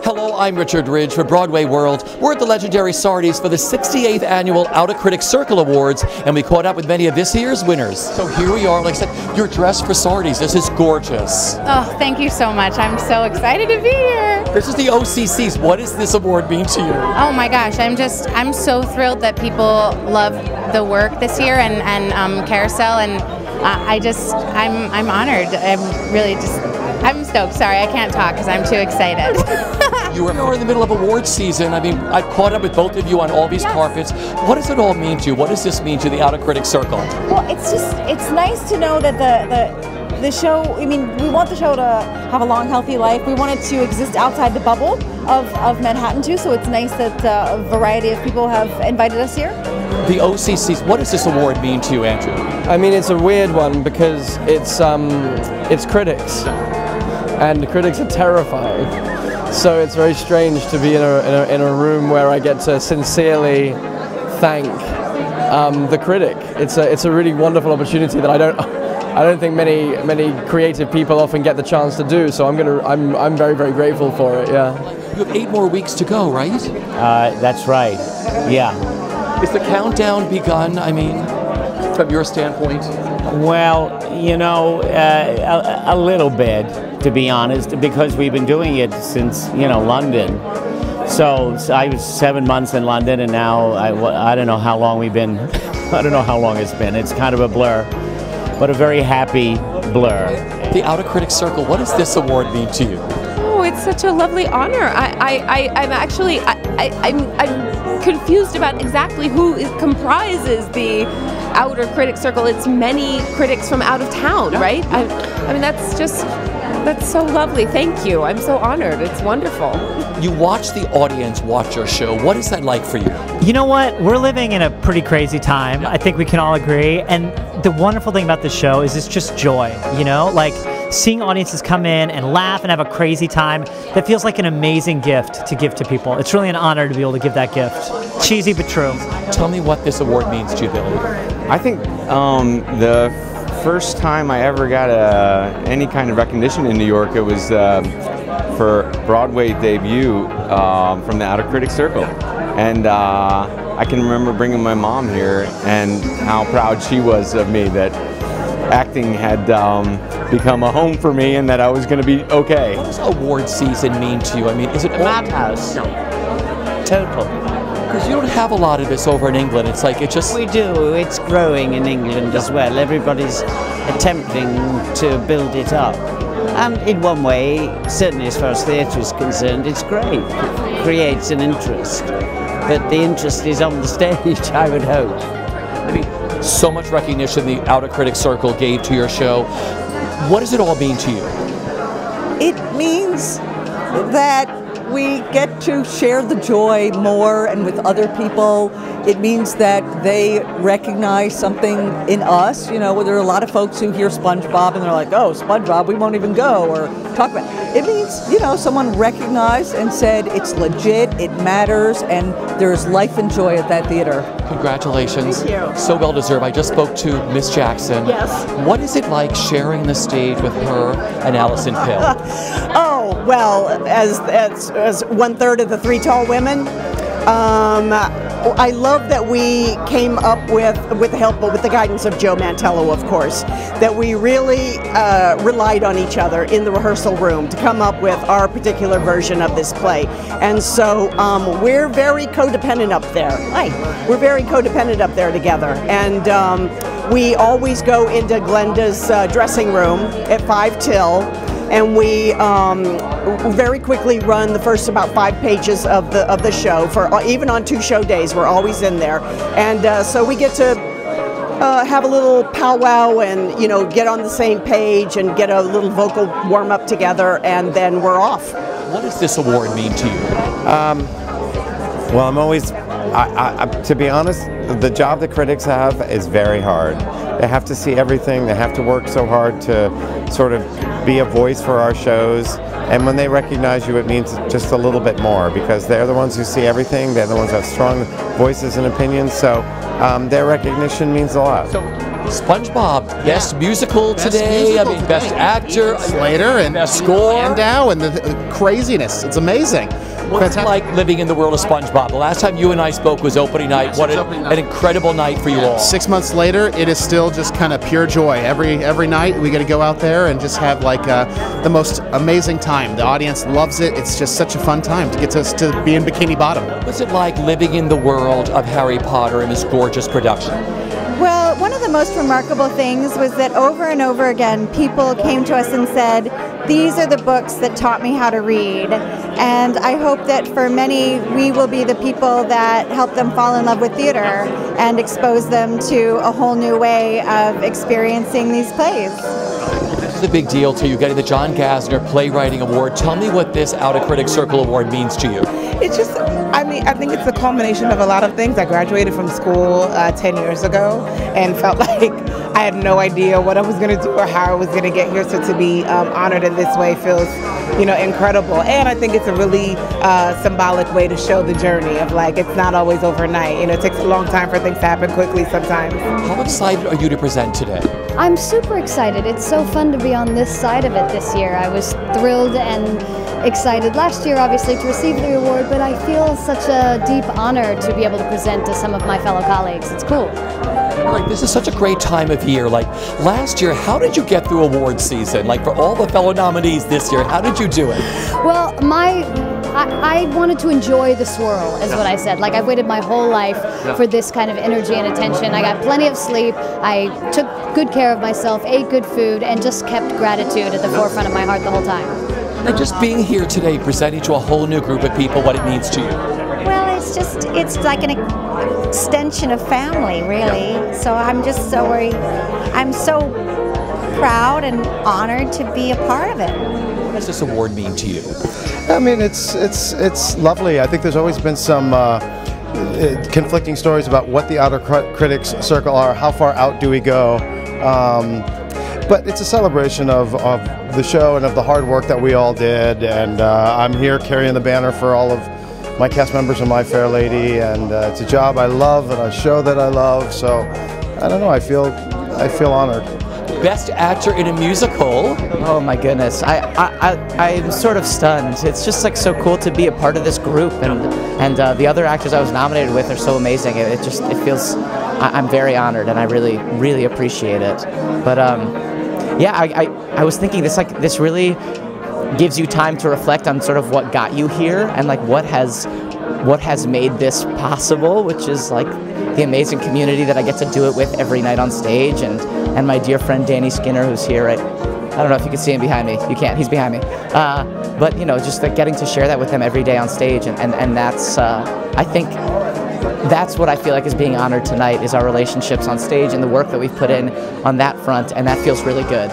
Hello, I'm Richard Ridge for Broadway World. We're at the legendary Sardi's for the 68th annual Out of Critics Circle Awards, and we caught up with many of this year's winners. So here we are. Like I said, you're dressed for Sardi's. This is gorgeous. Oh, thank you so much. I'm so excited to be here. This is the OCC's. What does this award mean to you? Oh my gosh, I'm so thrilled that people love the work this year and Carousel, and I'm honored. I'm stoked. Sorry, I can't talk because I'm too excited. You are in the middle of awards season. I mean, I've caught up with both of you on all these carpets. What does it all mean to you? What does this mean to the Out of Critics Circle? Well, it's nice to know that the show, I mean, we want the show to have a long, healthy life. We want it to exist outside the bubble of Manhattan too, so it's nice that a variety of people have invited us here. The OCC's, what does this award mean to you, Andrew? I mean, it's a weird one because it's critics, and the critics are terrifying. So it's very strange to be in a room where I get to sincerely thank the critic. It's a really wonderful opportunity that I don't think many creative people often get the chance to do. So I'm very, very grateful for it. Yeah. You have 8 more weeks to go, right? That's right. Yeah. Is the countdown begun? I mean, from your standpoint? Well, you know, a little bit, to be honest, because we've been doing it since, London. So I was 7 months in London, and now I don't know how long we've been. I don't know how long it's been. It's kind of a blur, but a very happy blur. The Out of Critics Circle, what does this award mean to you? Oh, it's such a lovely honor. I'm confused about exactly who comprises the Outer Critics Circle. It's many critics from out of town, right? I mean, that's so lovely. Thank you. I'm so honored. It's wonderful. You watch the audience watch your show. What is that like for you? You know what? We're living in a pretty crazy time. I think we can all agree. And the wonderful thing about this show is it's just joy, like seeing audiences come in and laugh and have a crazy time. That feels like an amazing gift to give to people. It's really an honor to be able to give that gift. Cheesy but true. Tell me what this award means to you, Billy. I think the first time I ever got any kind of recognition in New York, it was for Broadway debut from the Out of Critics Circle. And I can remember bringing my mom here and how proud she was of me that acting had become a home for me and that I was going to be okay. What does award season mean to you? I mean, is it a madhouse? No. Total. Because you don't have a lot of this over in England. It's like it just... We do. It's growing in England as well. Everybody's attempting to build it up. And in one way, certainly as far as theatre is concerned, it's great. It creates an interest. But the interest is on the stage, I would hope. I mean, so much recognition the Out of Critics Circle gave to your show. What does it all mean to you? It means that we get to share the joy more and with other people. It means that they recognize something in us. There are a lot of folks who hear SpongeBob and they're like, oh, SpongeBob, we won't even go or talk about it. It means, someone recognized and said it's legit, it matters, and there's life and joy at that theater. Congratulations. Thank you. So well deserved. I just spoke to Miss Jackson. Yes. What is it like sharing the stage with her and Allison Pill? Oh, well, as 1/3 of the Three Tall Women, I love that we came up with the help, with the guidance of Joe Mantello, of course, that we really relied on each other in the rehearsal room to come up with our particular version of this play. And so we're very codependent up there. We're very codependent up there together. And we always go into Glenda's dressing room at 5 till. And we very quickly run the first about 5 pages of the show. For even on 2 show days, we're always in there, and so we get to have a little powwow and get on the same page and get a little vocal warm up together, and then we're off. What does this award mean to you? Well, I'm always, to be honest, the job the critics have is very hard. They have to see everything. They have to work so hard to sort of be a voice for our shows. And when they recognize you, it means just a little bit more because they're the ones who see everything. They're the ones who have strong voices and opinions. So their recognition means a lot. So SpongeBob, best musical today. Musical I mean, best actor, Slater, and best score, Landau, and the craziness. It's amazing. What's it like living in the world of SpongeBob? The last time you and I spoke was opening night. What an incredible night for you all. 6 months later, it is still just kind of pure joy. Every night we get to go out there and just have like the most amazing time. The audience loves it. It's just such a fun time to get to be in Bikini Bottom. What's it like living in the world of Harry Potter and this gorgeous production? Well, one of the most remarkable things was that over and over again, people came to us and said, these are the books that taught me how to read. And I hope that for many, we will be the people that help them fall in love with theater and expose them to a whole new way of experiencing these plays. This is a big deal to you, getting the John Gassner Playwriting Award. Tell me what this Out of Critics Circle Award means to you. It's just, I think it's the culmination of a lot of things. I graduated from school 10 years ago and felt like I had no idea what I was going to do or how I was going to get here. So to be honored in this way feels, incredible. And I think it's a really symbolic way to show the journey of like, it's not always overnight. It takes a long time for things to happen quickly sometimes. How excited are you to present today? I'm super excited. It's so fun to be on this side of it this year. I was thrilled and excited last year, obviously, to receive the award, but I feel such a deep honor to be able to present to some of my fellow colleagues. It's cool. This is such a great time of year. Like last year, how did you get through award season? Like for all the fellow nominees this year, how did you do it? Well, I wanted to enjoy the swirl, is what I said. Like I've waited my whole life for this kind of energy and attention. I got plenty of sleep. I took good care of myself, ate good food, and just kept gratitude at the forefront of my heart the whole time. And just being here today, presenting to a whole new group of people, what it means to you. Well, it's like an extension of family, really. So I'm just I'm so proud and honored to be a part of it. What does this award mean to you? I mean, it's lovely. I think there's always been some conflicting stories about what the Outer Critics Circle are, how far out do we go. But it's a celebration of the show and of the hard work that we all did, and I'm here carrying the banner for all of my cast members and My Fair Lady, and it's a job I love and a show that I love, so I don't know, I feel honored. Best actor in a musical. Oh my goodness, I'm sort of stunned. It's just like so cool to be a part of this group, and the other actors I was nominated with are so amazing. It feels, I'm very honored, and I really appreciate it. But yeah, I was thinking this really gives you time to reflect on sort of what got you here and like what has made this possible, which is like the amazing community that I get to do it with every night on stage, and my dear friend Danny Skinner, who's here right. I don't know if you can see him behind me. You can't. He's behind me. But just like getting to share that with him every day on stage, and that's I think that's what I feel like is being honored tonight, is our relationships on stage and the work that we've put in on that front, and that feels really good.